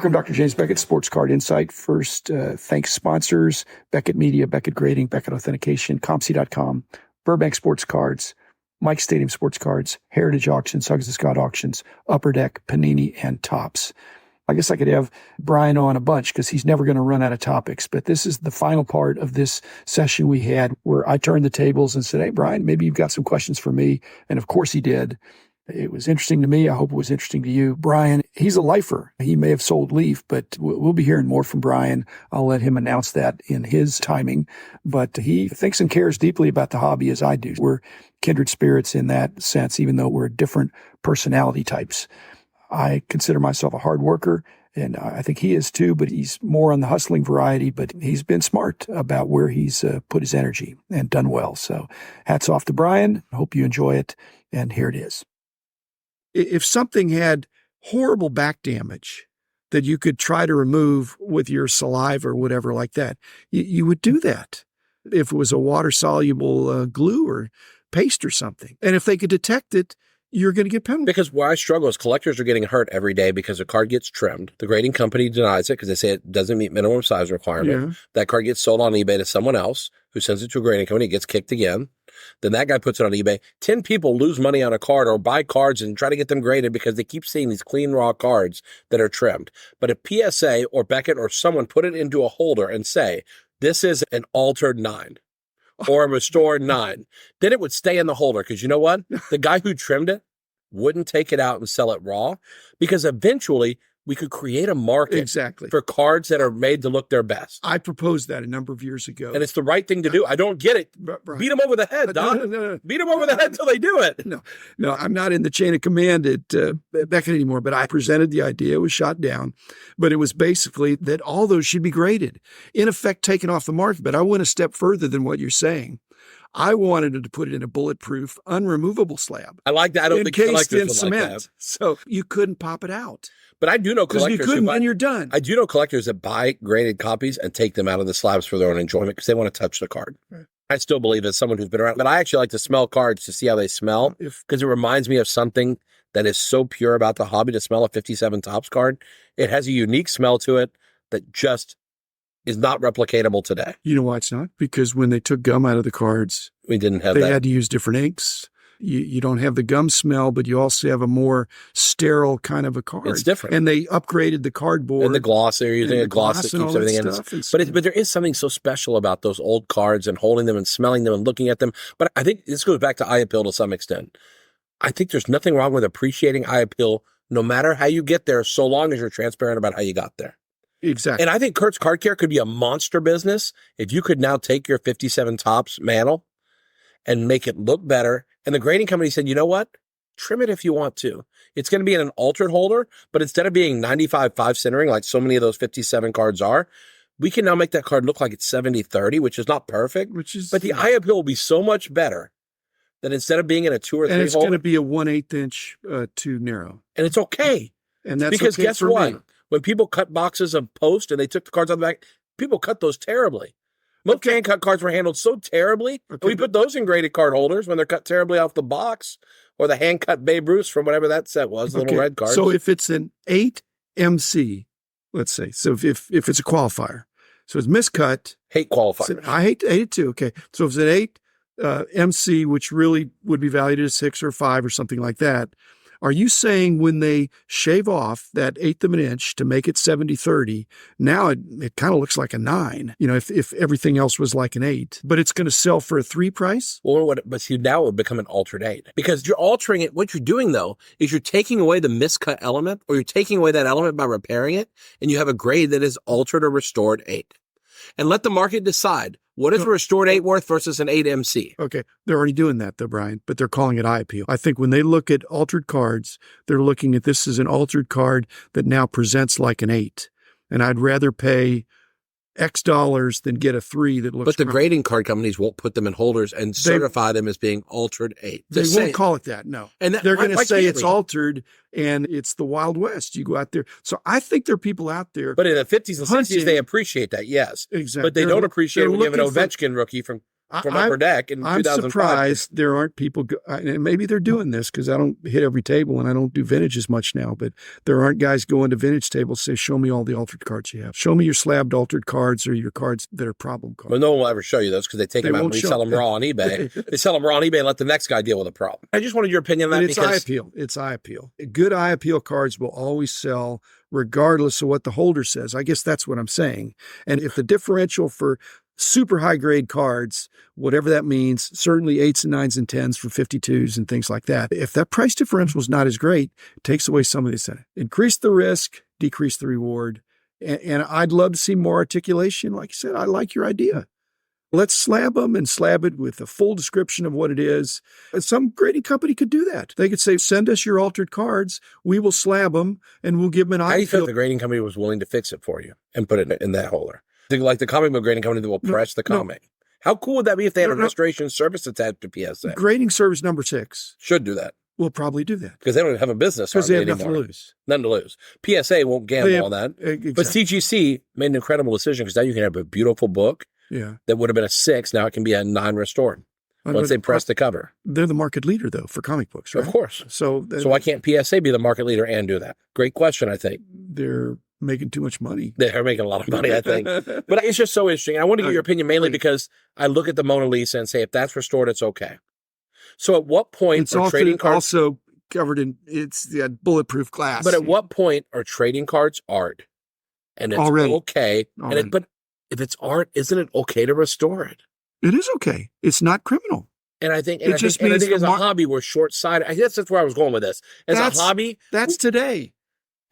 Welcome, Dr. James Beckett, Sports Card Insight. First, thanks sponsors, Beckett Media, Beckett Grading, Beckett Authentication, ComC.com, Burbank Sports Cards, Mike Stadium Sports Cards, Heritage Auctions, Hugs the Scott Auctions, Upper Deck, Panini, and Topps. I guess I could have Brian on a bunch because he's never going to run out of topics. But this is the final part of this session we had where I turned the tables and said, hey, Brian, maybe you've got some questions for me. And of course he did. It was interesting to me. I hope it was interesting to you. Brian, he's a lifer. He may have sold Leaf, but we'll be hearing more from Brian. I'll let him announce that in his timing. But he thinks and cares deeply about the hobby as I do. We're kindred spirits in that sense, even though we're different personality types. I consider myself a hard worker, and I think he is too, but he's more on the hustling variety, but he's been smart about where he's put his energy and done well. So hats off to Brian. I hope you enjoy it. And here it is. If something had horrible back damage that you could try to remove with your saliva or whatever like that, you would do that if it was a water-soluble glue or paste or something. And if they could detect it, you're going to get penalized. Because where I struggle is collectors are getting hurt every day because a card gets trimmed. The grading company denies it because they say it doesn't meet minimum size requirement. Yeah. That card gets sold on eBay to someone else who sends it to a grading company. It gets kicked again. Then that guy puts it on eBay. 10 people lose money on a card or buy cards and try to get them graded because they keep seeing these clean, raw cards that are trimmed. But if PSA or Beckett or someone put it into a holder and say, this is an altered 9 or a restored 9, then it would stay in the holder. Because you know what? The guy who trimmed it wouldn't take it out and sell it raw, because eventually we could create a market for cards that are made to look their best. I proposed that a number of years ago. And it's the right thing to do. I don't get it. Right. Beat them over the head, Don. No. Beat them over the head until they do it. No, I'm not in the chain of command at Beckett anymore, but I presented the idea. It was shot down. But it was basically that all those should be graded, in effect taken off the market. But I went a step further than what you're saying. I wanted to put it in a bulletproof, unremovable slab. I like that. I don't think collectors would cement. Like that. So you couldn't pop it out. But I do know collectors you couldn't, and you're done. I do know collectors that buy graded copies and take them out of the slabs for their own enjoyment because they want to touch the card. Right. I still believe as someone who's been around, but I actually like to smell cards to see how they smell because it reminds me of something that is so pure about the hobby to smell a 57 Topps card. It has a unique smell to it that just is not replicatable today. You know why it's not? Because when they took gum out of the cards, we didn't have they had to use different inks. You don't have the gum smell, but you also have a more sterile kind of a card. It's different. And they upgraded the cardboard. And the gloss, they're using a gloss that keeps everything in. But there is something so special about those old cards and holding them and smelling them and looking at them. But I think this goes back to eye appeal to some extent. I think there's nothing wrong with appreciating eye appeal no matter how you get there, so long as you're transparent about how you got there. Exactly. And I think Kurt's Card Care could be a monster business if you could now take your 57 Topps mantle and make it look better. And the grading company said, you know what? Trim it if you want to. It's going to be in an altered holder, but instead of being 95-5 centering like so many of those 57 cards are, we can now make that card look like it's 70-30, which is not perfect. But the eye appeal will be so much better that instead of being in a 2 or 3 and it's holder, going to be a 1/8 inch too narrow. And it's okay. And that's because okay guess what? Me. When people cut boxes of Post and they took the cards on the back, people cut those terribly. Most can cut cards were handled so terribly. Okay, we put those in graded card holders when they're cut terribly off the box, or the hand cut Babe Ruth from whatever that set was, the little red card. So if it's an 8 MC, let's say, so if it's a qualifier, so it's miscut. Hate qualifiers. I hate it too. Okay. So if it's an 8 MC, which really would be valued at a 6 or 5 or something like that, are you saying when they shave off that 1/8 of an inch to make it 70-30, now it kind of looks like a 9, if everything else was like an 8, but it's going to sell for a 3 price? Well, but see, now it would become an altered 8 because you're altering it. What you're doing though, is you're taking away the miscut element, or you're taking away that element by repairing it. And you have a grade that is altered or restored 8. And let the market decide what is a restored 8 worth versus an 8 MC. Okay. They're already doing that though, Brian, but they're calling it eye appeal. I think when they look at altered cards, they're looking at this as an altered card that now presents like an 8. And I'd rather pay X dollars than get a 3 that looks. But the grading card companies won't put them in holders and certify them as being altered 8. They won't call it that, no. And they're going to say it's altered and it's the Wild West. You go out there. So I think there are people out there. But in the 50s and 60s, they appreciate that, yes. Exactly. But they don't appreciate when you have an Ovechkin rookie from from Upper Deck in 2005. I'm surprised there aren't people, and maybe they're doing this because I don't hit every table and I don't do vintage as much now, but there aren't guys going to vintage tables say, show me all the altered cards you have. Show me your slabbed altered cards or your cards that are problem cards. Well, no one will ever show you those because they take them out and resell them raw on eBay. They sell them raw on eBay and let the next guy deal with the problem. I just wanted your opinion on that. It's eye appeal. It's eye appeal. Good eye appeal cards will always sell regardless of what the holder says. I guess that's what I'm saying. And if the differential for super high grade cards, whatever that means, certainly 8s and 9s and 10s for 52s and things like that. If that price differential is not as great, it takes away some of the incentive. Increase the risk, decrease the reward. And I'd love to see more articulation. Like you said, I like your idea. Let's slab them and slab it with a full description of what it is. Some grading company could do that. They could say, send us your altered cards. We will slab them and we'll give them an eye. How do you feel if the grading company was willing to fix it for you and put it in that holder? Like the comic book grading company that will press the comic. How cool would that be if they had a restoration service attached to PSA? Grading service number 6 should do that. We'll probably do that. Because they don't have a business. Because they have nothing to lose. Nothing to lose. PSA won't gamble on that. Exactly. But CGC made an incredible decision because now you can have a beautiful book that would have been a 6. Now it can be a 9 restored. Once they press the cover. They're the market leader, though, for comic books, right? Of course. So why can't PSA be the market leader and do that? Great question, I think. They're making too much money. They're making a lot of money, I think. But it's just so interesting. I want to get your opinion mainly because I look at the Mona Lisa and say, if that's restored, it's okay. So at what point it's trading cards also covered in bulletproof glass? But at what point are trading cards art? And it's okay. And but if it's art, isn't it okay to restore it? It is okay. It's not criminal. And I think, as a hobby, we're short-sighted. I guess that's where I was going with this. As a hobby, that's today.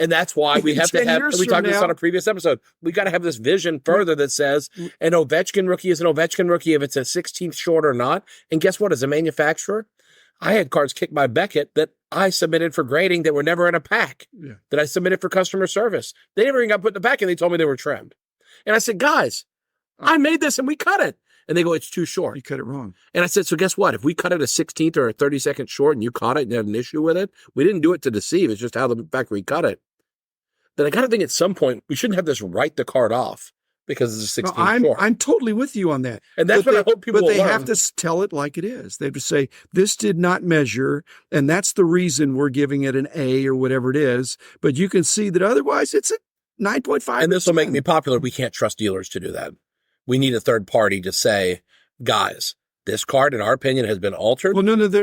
And that's why we have to have, we talked about this on a previous episode, we got to have this vision further that says an Ovechkin rookie is an Ovechkin rookie if it's a 16th short or not. And guess what? As a manufacturer, I had cards kicked by Beckett that I submitted for grading that were never in a pack, that I submitted for customer service. They never even got put in the pack and they told me they were trimmed. And I said, guys, I made this and we cut it. And they go, it's too short. You cut it wrong. And I said, so guess what? If we cut it a 16th or a 32nd short and you caught it and had an issue with it, we didn't do it to deceive. It's just how the factory cut it. Then I got to think at some point, we shouldn't have this write the card off because it's a 16th short. I'm totally with you on that. And that's what I hope people will learn. But they have to tell it like it is. They have to say, this did not measure, and that's the reason we're giving it an A or whatever it is. But you can see that otherwise it's a 9.5. And this will make me popular. We can't trust dealers to do that. We need a third party to say, guys, this card, in our opinion, has been altered,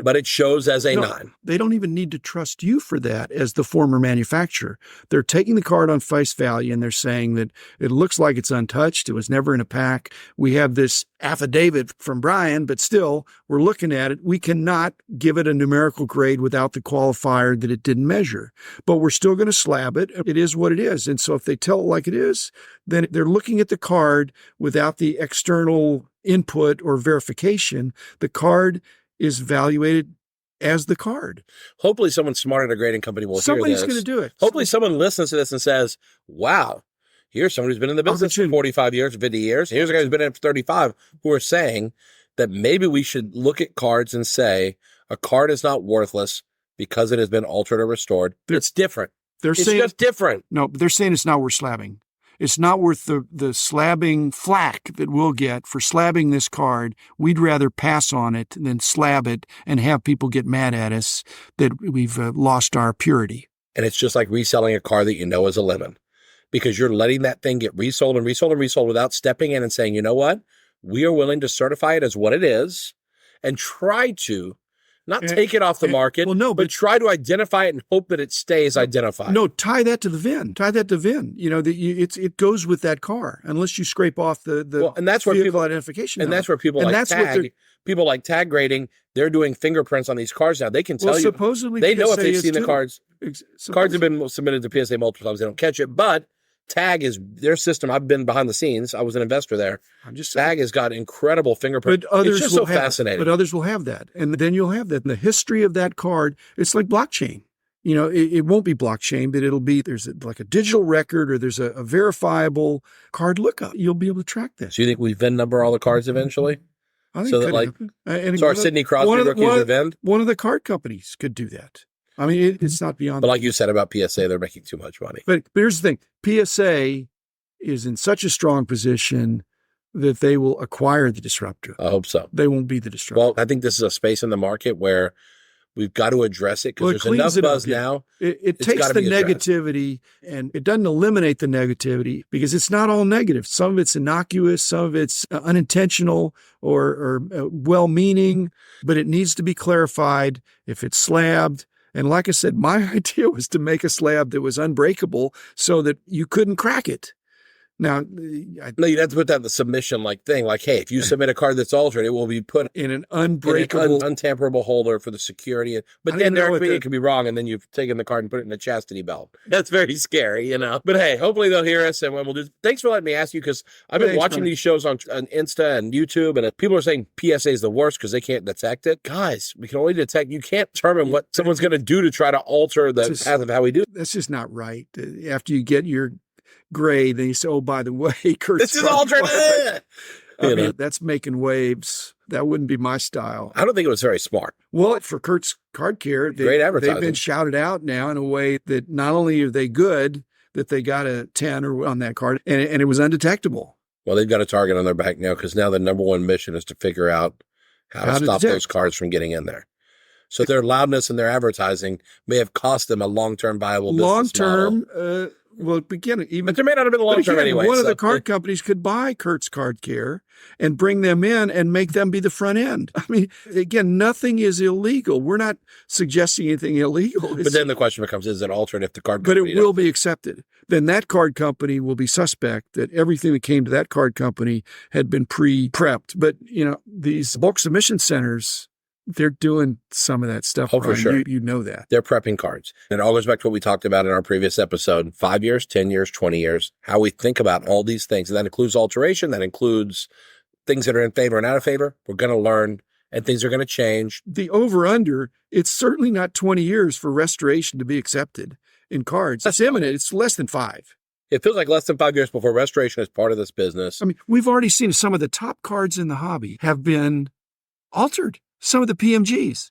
but it shows as a 9. They don't even need to trust you for that as the former manufacturer. They're taking the card on face value and they're saying that it looks like it's untouched. It was never in a pack. We have this affidavit from Brian, but still, we're looking at it. We cannot give it a numerical grade without the qualifier that it didn't measure. But we're still going to slab it. It is what it is. And so if they tell it like it is, then they're looking at the card without the external input or verification. The card is evaluated as the card. Hopefully someone smart at a grading company will hear this. Somebody's going to do it. Hopefully someone listens to this and says, wow, here's someone who's been in the business for 45 years, 50 years. Here's a guy who's been in it for 35 who are saying that maybe we should look at cards and say a card is not worthless because it has been altered or restored. It's different. It's just different. No, they're saying it's not worth slabbing. It's not worth the slabbing flack that we'll get for slabbing this card. We'd rather pass on it than slab it and have people get mad at us that we've lost our purity. And it's just like reselling a car that you know is a lemon because you're letting that thing get resold and resold and resold without stepping in and saying, you know what? We are willing to certify it as what it is and try to not take it off the market, but try to identify it and hope that it stays identified. No, tie that to the VIN. Tie that to VIN. You know, it goes with that car unless you scrape off the and that's where vehicle identification. And that's where people like tag grading. They're doing fingerprints on these cars now. They can tell you. Supposedly they know if they've seen the cards. Cards have been submitted to PSA multiple times. They don't catch it, but Tag is their system. I've been behind the scenes. I was an investor there. Tag has got incredible fingerprint. But others it's just so fascinating. But others will have that. And then you'll have that. And the history of that card, it's like blockchain. You know, it won't be blockchain, but it'll be, there's like a digital record or there's a verifiable card lookup. You'll be able to track that. So you think we VIN number all the cards eventually? I think so that like, so our Sidney Crosby rookies are VIN? One of the card companies could do that. I mean, it's not beyond. But like you said about PSA, they're making too much money. But here's the thing. PSA is in such a strong position that they will acquire the disruptor. I hope so. They won't be the disruptor. Well, I think this is a space in the market where we've got to address it, because there's enough buzz now. It takes the negativity, and it doesn't eliminate the negativity, because it's not all negative. Some of it's innocuous, some of it's unintentional or well-meaning, but it needs to be clarified if it's slabbed. And like I said, my idea was to make a slab that was unbreakable so that you couldn't crack it. Now, no, you'd have to put that in the submission thing. Like, hey, if you submit a card that's altered, it will be put in an unbreakable, untamperable holder for the security. But then it could be wrong, and then you've taken the card and put it in a chastity belt. That's very scary, But hey, hopefully they'll hear us, and we'll do. Thanks for letting me ask you, because I've been watching these shows on Insta and YouTube, and people are saying PSA is the worst because they can't detect it. Guys, we can only detect. You can't determine what someone's going to do to try to alter the path of how we do it. That's just not right. After you get your grade, then you say, oh, by the way, Kurt's this is alternate. I mean, that's making waves. That wouldn't be my style. I don't think it was very smart. Well, for Kurt's Card Care, great advertising. They've been shouted out now in a way that not only are they good, that they got a 10 on that card, and it was undetectable. Well, they've got a target on their back now, because now the number one mission is to figure out how to stop those cards from getting in there. So their loudness in their advertising may have cost them a long-term viable business model. Well, again, but there may not have been a long term anyway. One of the card companies could buy Kurt's Card Care and bring them in and make them be the front end. I mean, again, nothing is illegal. We're not suggesting anything illegal. But then the question becomes, is it altered if the card company... But it will be accepted. Then that card company will be suspect that everything that came to that card company had been pre-prepped. But, these bulk submission centers... they're doing some of that stuff. Oh, for sure. You know that. They're prepping cards. And it all goes back to what we talked about in our previous episode, 5 years, 10 years, 20 years, how we think about all these things. And that includes alteration. That includes things that are in favor and out of favor. We're going to learn, and things are going to change. The over-under, it's certainly not 20 years for restoration to be accepted in cards. It's imminent. It's less than 5. It feels like less than 5 years before restoration is part of this business. I mean, we've already seen some of the top cards in the hobby have been altered. Some of the PMGs.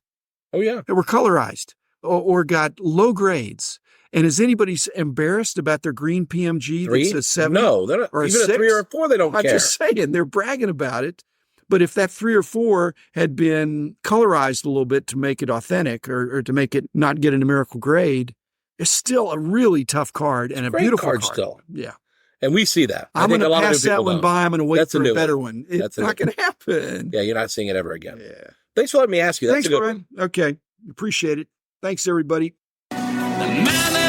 Oh, yeah. That were colorized or got low grades. And is anybody embarrassed about their green PMG 3? that's a 7? No, they're not. Or even a 3 or a 4, they don't care. I'm just saying, they're bragging about it. But if that 3 or 4 had been colorized a little bit to make it authentic or to make it not get a numerical grade, it's still a really tough card and a beautiful card still. Yeah. And we see that. I'm going to pass that one by. I'm going to wait for a better one. It's not going to happen. Yeah, you're not seeing it ever again. Yeah. Thanks for letting me ask you. Thanks, Brian. Okay. Appreciate it. Thanks, everybody. The man